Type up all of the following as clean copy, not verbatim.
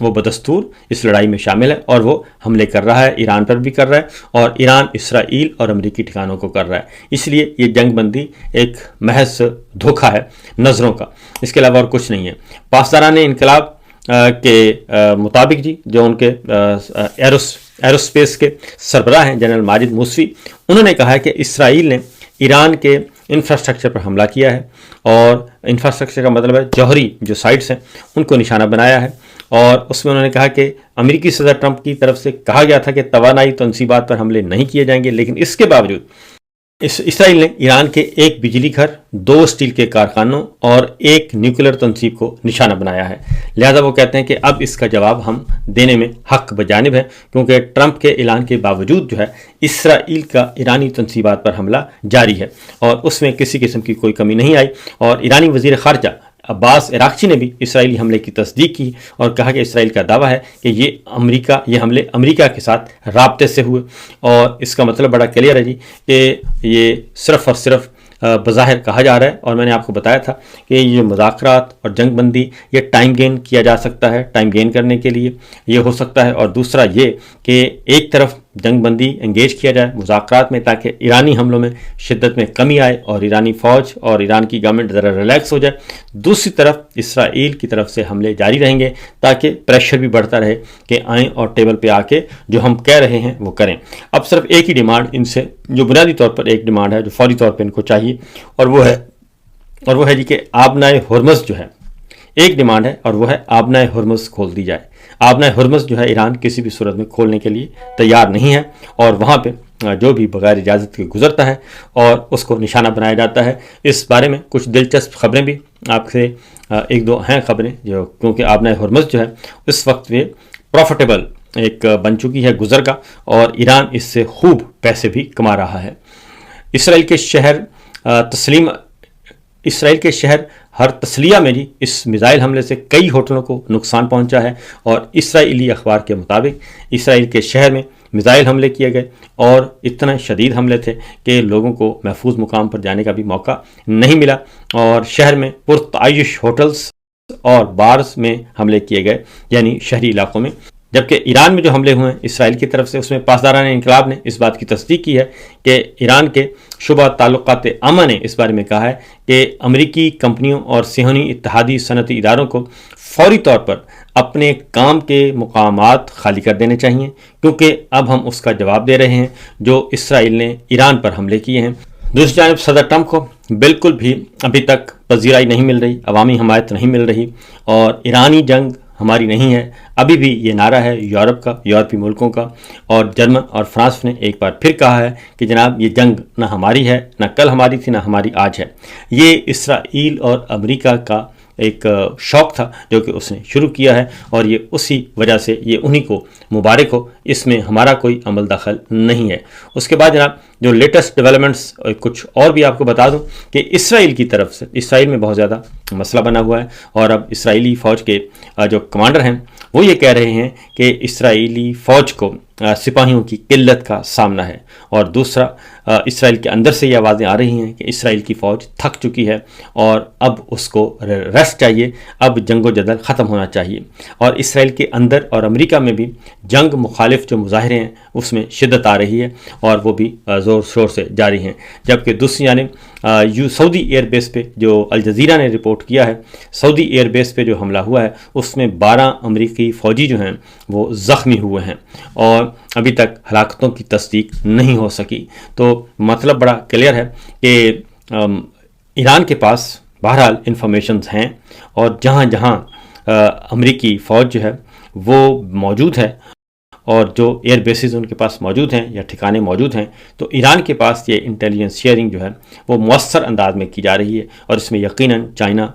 وہ بدستور اس لڑائی میں شامل ہے اور وہ حملے کر رہا ہے، ایران پر بھی کر رہا ہے اور ایران اسرائیل اور امریکی ٹھکانوں کو کر رہا ہے۔ اس لیے یہ جنگ بندی ایک محض دھوکہ ہے نظروں کا، اس کے علاوہ اور کچھ نہیں ہے۔ پاسداران انقلاب کے مطابق جی، جو ان کے ایروسپیس کے سربراہ ہیں جنرل ماجد موسوی، انہوں نے کہا ہے کہ اسرائیل نے ایران کے انفراسٹرکچر پر حملہ کیا ہے، اور انفراسٹرکچر کا مطلب ہے جوہری جو سائٹس ہیں ان کو نشانہ بنایا ہے، اور اس میں انہوں نے کہا کہ امریکی صدر ٹرمپ کی طرف سے کہا گیا تھا کہ توانائی تنصیبات پر حملے نہیں کیے جائیں گے، لیکن اس کے باوجود اسرائیل نے ایران کے ایک بجلی گھر، 2 اسٹیل کے کارخانوں اور ایک نیوکلیر تنصیب کو نشانہ بنایا ہے۔ لہذا وہ کہتے ہیں کہ اب اس کا جواب ہم دینے میں حق بجانب ہے، کیونکہ ٹرمپ کے اعلان کے باوجود جو ہے اسرائیل کا ایرانی تنصیبات پر حملہ جاری ہے اور اس میں کسی قسم کی کوئی کمی نہیں آئی، اور ایرانی وزیر خارجہ عباس عراقچی نے بھی اسرائیلی حملے کی تصدیق کی اور کہا کہ اسرائیل کا دعویٰ ہے کہ یہ حملے امریکہ کے ساتھ رابطے سے ہوئے، اور اس کا مطلب بڑا کلیئر ہے جی کہ یہ صرف اور صرف بظاہر کہا جا رہا ہے، اور میں نے آپ کو بتایا تھا کہ یہ مذاکرات اور جنگ بندی یہ ٹائم گین کیا جا سکتا ہے، ٹائم گین کرنے کے لیے یہ ہو سکتا ہے، اور دوسرا یہ کہ ایک طرف جنگ بندی انگیج کیا جائے مذاکرات میں تاکہ ایرانی حملوں میں شدت میں کمی آئے اور ایرانی فوج اور ایران کی گورنمنٹ ذرا ریلیکس ہو جائے، دوسری طرف اسرائیل کی طرف سے حملے جاری رہیں گے تاکہ پریشر بھی بڑھتا رہے کہ آئیں اور ٹیبل پہ آ کے جو ہم کہہ رہے ہیں وہ کریں۔ اب صرف ایک ہی ڈیمانڈ ان سے، جو بنیادی طور پر ایک ڈیمانڈ ہے جو فوری طور پہ ان کو چاہیے، اور وہ ہے جی کہ آبنائے ہرمز جو ہے، ایک ڈیمانڈ ہے اور وہ ہے آبنائے ہرمز کھول دی جائے۔ آبنائے ہرمز جو ہے ایران کسی بھی صورت میں کھولنے کے لیے تیار نہیں ہے، اور وہاں پہ جو بھی بغیر اجازت کے گزرتا ہے اور اس کو نشانہ بنایا جاتا ہے۔ اس بارے میں کچھ دلچسپ خبریں بھی آپ سے ایک دو ہیں خبریں، جو کیونکہ آبنائے ہرمز جو ہے اس وقت یہ پروفیٹیبل ایک بن چکی ہے گزر کا، اور ایران اس سے خوب پیسے بھی کما رہا ہے۔ اسرائیل کے شہر ہر تسلیہ میں جی اس میزائل حملے سے کئی ہوٹلوں کو نقصان پہنچا ہے، اور اسرائیلی اخبار کے مطابق اسرائیل کے شہر میں میزائل حملے کیے گئے اور اتنے شدید حملے تھے کہ لوگوں کو محفوظ مقام پر جانے کا بھی موقع نہیں ملا، اور شہر میں پرتعیش ہوٹلز اور بارز میں حملے کیے گئے، یعنی شہری علاقوں میں۔ جبکہ ایران میں جو حملے ہوئے ہیں اسرائیل کی طرف سے، اس میں پاسداران انقلاب نے اس بات کی تصدیق کی ہے کہ ایران کے شعبہ تعلقات عامہ نے اس بارے میں کہا ہے کہ امریکی کمپنیوں اور صہیونی اتحادی صنعتی اداروں کو فوری طور پر اپنے کام کے مقامات خالی کر دینے چاہیے، کیونکہ اب ہم اس کا جواب دے رہے ہیں جو اسرائیل نے ایران پر حملے کیے ہیں۔ دوسری جانب صدر ٹرمپ کو بالکل بھی ابھی تک پذیرائی نہیں مل رہی، عوامی حمایت نہیں مل رہی، اور ایرانی جنگ ہماری نہیں ہے، ابھی بھی یہ نعرہ ہے یورپی ملکوں کا، اور جرمن اور فرانس نے ایک بار پھر کہا ہے کہ جناب یہ جنگ نہ ہماری ہے، نہ کل ہماری تھی، نہ ہماری آج ہے۔ یہ اسرائیل اور امریکہ کا ایک شوق تھا جو کہ اس نے شروع کیا ہے، اور یہ اسی وجہ سے یہ انہی کو مبارک ہو، اس میں ہمارا کوئی عمل دخل نہیں ہے۔ اس کے بعد جناب جو لیٹسٹ ڈیولپمنٹس کچھ اور بھی آپ کو بتا دوں کہ اسرائیل کی طرف سے اسرائیل میں بہت زیادہ مسئلہ بنا ہوا ہے، اور اب اسرائیلی فوج کے جو کمانڈر ہیں وہ یہ کہہ رہے ہیں کہ اسرائیلی فوج کو سپاہیوں کی قلت کا سامنا ہے، اور دوسرا اسرائیل کے اندر سے یہ آوازیں آ رہی ہیں کہ اسرائیل کی فوج تھک چکی ہے اور اب اس کو ریسٹ چاہیے، اب جنگ و جدل ختم ہونا چاہیے۔ اور اسرائیل کے اندر اور امریکہ میں بھی جنگ مخالف جو مظاہرے ہیں اس میں شدت آ رہی ہے، اور وہ بھی زور شور سے جاری ہیں۔ جبکہ دوسری جانب سعودی ایئر بیس پہ جو الجزیرہ نے رپورٹ کیا ہے، سعودی ایئر بیس پہ جو حملہ ہوا ہے اس میں 12 امریکی فوجی جو ہیں وہ زخمی ہوئے ہیں، اور ابھی تک ہلاکتوں کی تصدیق نہیں ہو سکی۔ تو مطلب بڑا کلیئر ہے کہ ایران کے پاس بہرحال انفارمیشنز ہیں، اور جہاں جہاں امریکی فوج جو ہے وہ موجود ہے اور جو ایئر بیسز ان کے پاس موجود ہیں یا ٹھکانے موجود ہیں، تو ایران کے پاس یہ انٹیلیجنس شیئرنگ جو ہے وہ مؤثر انداز میں کی جا رہی ہے، اور اس میں یقیناً چائنا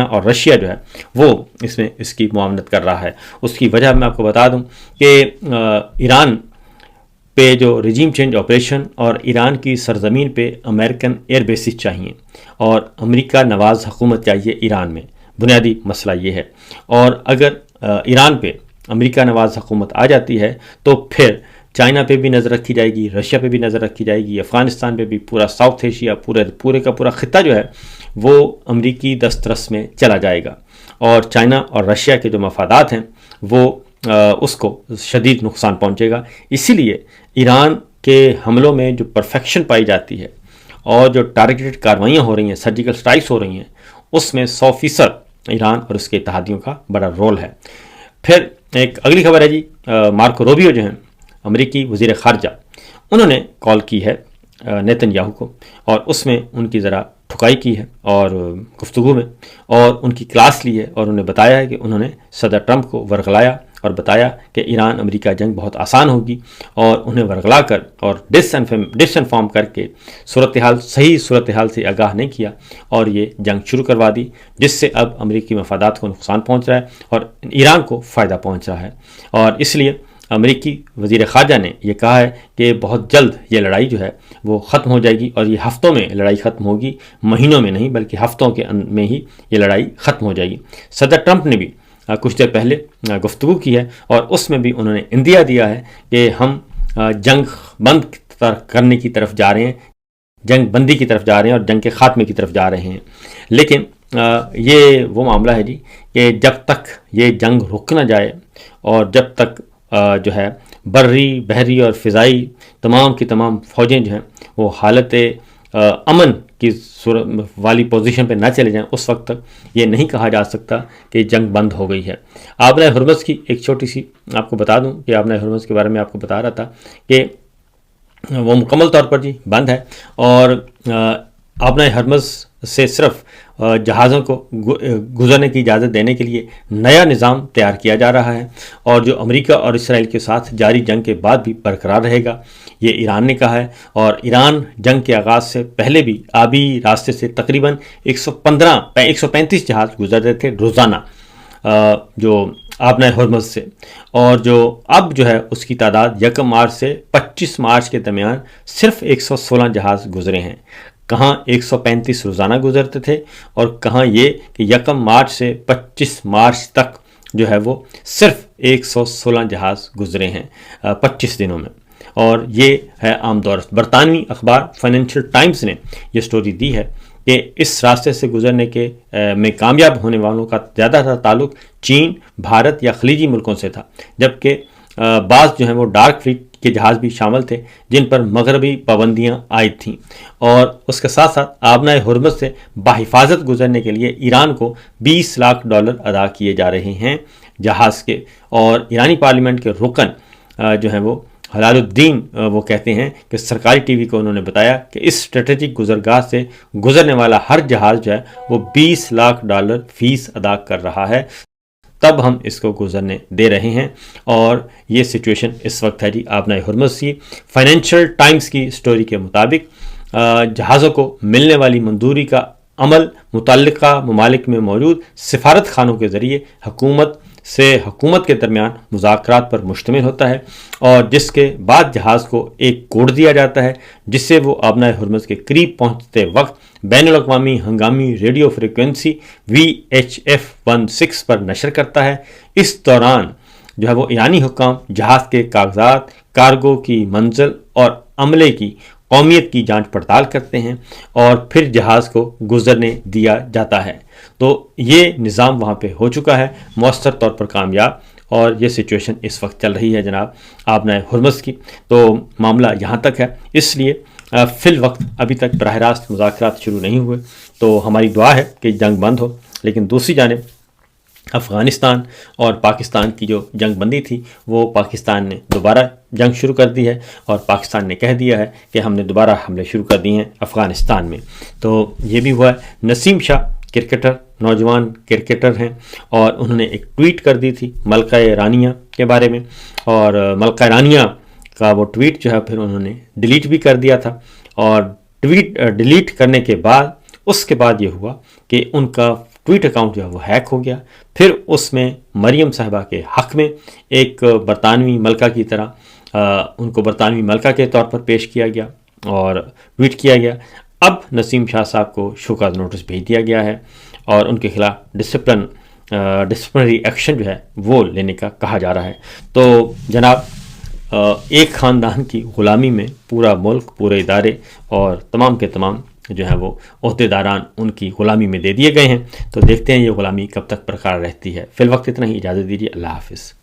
اور رشیا جو ہے وہ اس کی معاونت کر رہا ہے۔ اس کی وجہ میں آپ کو بتا دوں کہ ایران پہ جو رجیم چینج آپریشن اور ایران کی سرزمین پہ امریکن ایئر بیسز چاہیے، اور امریکہ نواز حکومت چاہیے ایران میں، بنیادی مسئلہ یہ ہے۔ اور اگر ایران پہ امریکہ نواز حکومت آ جاتی ہے تو پھر چائنا پہ بھی نظر رکھی جائے گی، رشیا پہ بھی نظر رکھی جائے گی، افغانستان پہ بھی، پورا ساؤتھ ایشیا، پورے کا پورا خطہ جو ہے وہ امریکی دسترس میں چلا جائے گا، اور چائنا اور رشیا کے جو مفادات ہیں وہ اس کو شدید نقصان پہنچے گا. اسی لیے ایران کے حملوں میں جو پرفیکشن پائی جاتی ہے اور جو ٹارگیٹڈ کاروائیاں ہو رہی ہیں، سرجیکل اسٹرائکس ہو رہی ہیں، اس میں 100% ایران اور اس کے اتحادیوں کا بڑا رول ہے. پھر ایک اگلی خبر ہے جی، مارکو روبیو جو ہیں امریکی وزیر خارجہ، انہوں نے کال کی ہے نیتن یاہو کو، اور اس میں ان کی ذرا ٹھکائی کی ہے اور گفتگو میں، اور ان کی کلاس لی ہے، اور انہیں بتایا ہے کہ انہوں نے صدر ٹرمپ کو ورغلایا اور بتایا کہ ایران امریکہ جنگ بہت آسان ہوگی، اور انہیں ورغلا کر اور ڈس انفارم کر کے صحیح صورتحال سے آگاہ نہیں کیا، اور یہ جنگ شروع کروا دی، جس سے اب امریکی مفادات کو نقصان پہنچ رہا ہے اور ایران کو فائدہ پہنچ رہا ہے. اور اس لیے امریکی وزیر خارجہ نے یہ کہا ہے کہ بہت جلد یہ لڑائی جو ہے وہ ختم ہو جائے گی، اور یہ ہفتوں میں لڑائی ختم ہوگی، مہینوں میں نہیں بلکہ ہفتوں کے میں ہی یہ لڑائی ختم ہو جائے گی. صدر ٹرمپ نے بھی کچھ دیر پہلے گفتگو کی ہے، اور اس میں بھی انہوں نے اندیا دیا ہے کہ ہم جنگ بند کرنے کی طرف جا رہے ہیں، جنگ بندی کی طرف جا رہے ہیں اور جنگ کے خاتمے کی طرف جا رہے ہیں. لیکن یہ وہ معاملہ ہے جی کہ جب تک یہ جنگ رک نہ جائے، اور جب تک جو ہے بری بحری اور فضائی تمام کی تمام فوجیں جو ہیں وہ حالت امن کی والی پوزیشن پہ نہ چلے جائیں، اس وقت تک یہ نہیں کہا جا سکتا کہ جنگ بند ہو گئی ہے. آبنۂ ہرمز کی ایک چھوٹی سی آپ کو بتا دوں کہ آبنۂ ہرمز کے بارے میں آپ کو بتا رہا تھا کہ وہ مکمل طور پر جی بند ہے، اور آبنۂ ہرمز سے صرف جہازوں کو گزرنے کی اجازت دینے کے لیے نیا نظام تیار کیا جا رہا ہے، اور جو امریکہ اور اسرائیل کے ساتھ جاری جنگ کے بعد بھی برقرار رہے گا، یہ ایران نے کہا ہے. اور ایران جنگ کے آغاز سے پہلے بھی آبی راستے سے تقریباً 135 جہاز گزرتے تھے روزانہ جو آبنۂ ہرمز سے، اور جو اب جو ہے اس کی تعداد 1 مارچ سے 25 مارچ کے درمیان صرف 116 جہاز گزرے ہیں. کہاں 135 روزانہ گزرتے تھے، اور کہاں یہ کہ 1 مارچ سے 25 مارچ تک جو ہے وہ صرف 116 جہاز گزرے ہیں 25 دنوں میں. اور یہ ہے عام دور. برطانوی اخبار فائنینشیل ٹائمز نے یہ سٹوری دی ہے کہ اس راستے سے گزرنے کے میں کامیاب ہونے والوں کا زیادہ تر تعلق چین، بھارت یا خلیجی ملکوں سے تھا، جبکہ بعض جو ہیں وہ ڈارک فلیٹ کے جہاز بھی شامل تھے جن پر مغربی پابندیاں عائد تھیں. اور اس کے ساتھ ساتھ آبنۂ ہرمز سے بحفاظت گزرنے کے لیے ایران کو $20 لاکھ ادا کیے جا رہے ہیں جہاز کے. اور ایرانی پارلیمنٹ کے رکن جو ہیں وہ حلال الدین وہ کہتے ہیں کہ سرکاری ٹی وی کو انہوں نے بتایا کہ اس اسٹریٹجک گزرگاہ سے گزرنے والا ہر جہاز جو ہے وہ $20 لاکھ فیس ادا کر رہا ہے، تب ہم اس کو گزرنے دے رہے ہیں. اور یہ سچویشن اس وقت ہے جی آبنۂ ہرمز کی. فائنینشیل ٹائمز کی سٹوری کے مطابق جہازوں کو ملنے والی منظوری کا عمل متعلقہ ممالک میں موجود سفارت خانوں کے ذریعے حکومت کے درمیان مذاکرات پر مشتمل ہوتا ہے، اور جس کے بعد جہاز کو ایک کوڈ دیا جاتا ہے جس سے وہ آبنۂ ہرمز کے قریب پہنچتے وقت بین الاقوامی ہنگامی ریڈیو فریکوینسی VHF 16 پر نشر کرتا ہے. اس دوران جو ہے وہ ایرانی حکام جہاز کے کاغذات، کارگو کی منزل اور عملے کی قومیت کی جانچ پڑتال کرتے ہیں، اور پھر جہاز کو گزرنے دیا جاتا ہے. تو یہ نظام وہاں پہ ہو چکا ہے مؤثر طور پر کامیاب، اور یہ سچویشن اس وقت چل رہی ہے جناب آبنۂ ہرمز کی. تو معاملہ یہاں تک ہے. اس لیے فی الوقت ابھی تک براہ راست مذاکرات شروع نہیں ہوئے، تو ہماری دعا ہے کہ جنگ بند ہو. لیکن دوسری جانب افغانستان اور پاکستان کی جو جنگ بندی تھی وہ پاکستان نے دوبارہ جنگ شروع کر دی ہے، اور پاکستان نے کہہ دیا ہے کہ ہم نے دوبارہ حملے شروع کر دیے ہیں افغانستان میں. تو یہ بھی ہوا ہے. نسیم شاہ کرکٹر، نوجوان کرکٹر ہیں، اور انہوں نے ایک ٹویٹ کر دی تھی ملکہ رانیہ کے بارے میں، اور ملکہ رانیہ کا وہ ٹویٹ جو ہے پھر انہوں نے ڈیلیٹ بھی کر دیا تھا. اور ٹویٹ ڈیلیٹ کرنے کے بعد اس کے بعد یہ ہوا کہ ان کا ٹویٹ اکاؤنٹ جو ہے وہ ہیک ہو گیا. پھر اس میں مریم صاحبہ کے حق میں ایک برطانوی ملکہ کی طرح ان کو برطانوی ملکہ کے طور پر پیش کیا گیا اور ٹویٹ کیا گیا. اب نسیم شاہ صاحب کو شوکاز نوٹس بھیج دیا گیا ہے، اور ان کے خلاف ڈسپلنری ایکشن جو ہے وہ لینے کا کہا جا رہا ہے. تو جناب ایک خاندان کی غلامی میں پورا ملک، پورے ادارے اور تمام کے تمام جو ہے وہ عہدیداران ان کی غلامی میں دے دیے گئے ہیں. تو دیکھتے ہیں یہ غلامی کب تک برقرار رہتی ہے. فی الوقت اتنا ہی، اجازت دیجیے. اللہ حافظ.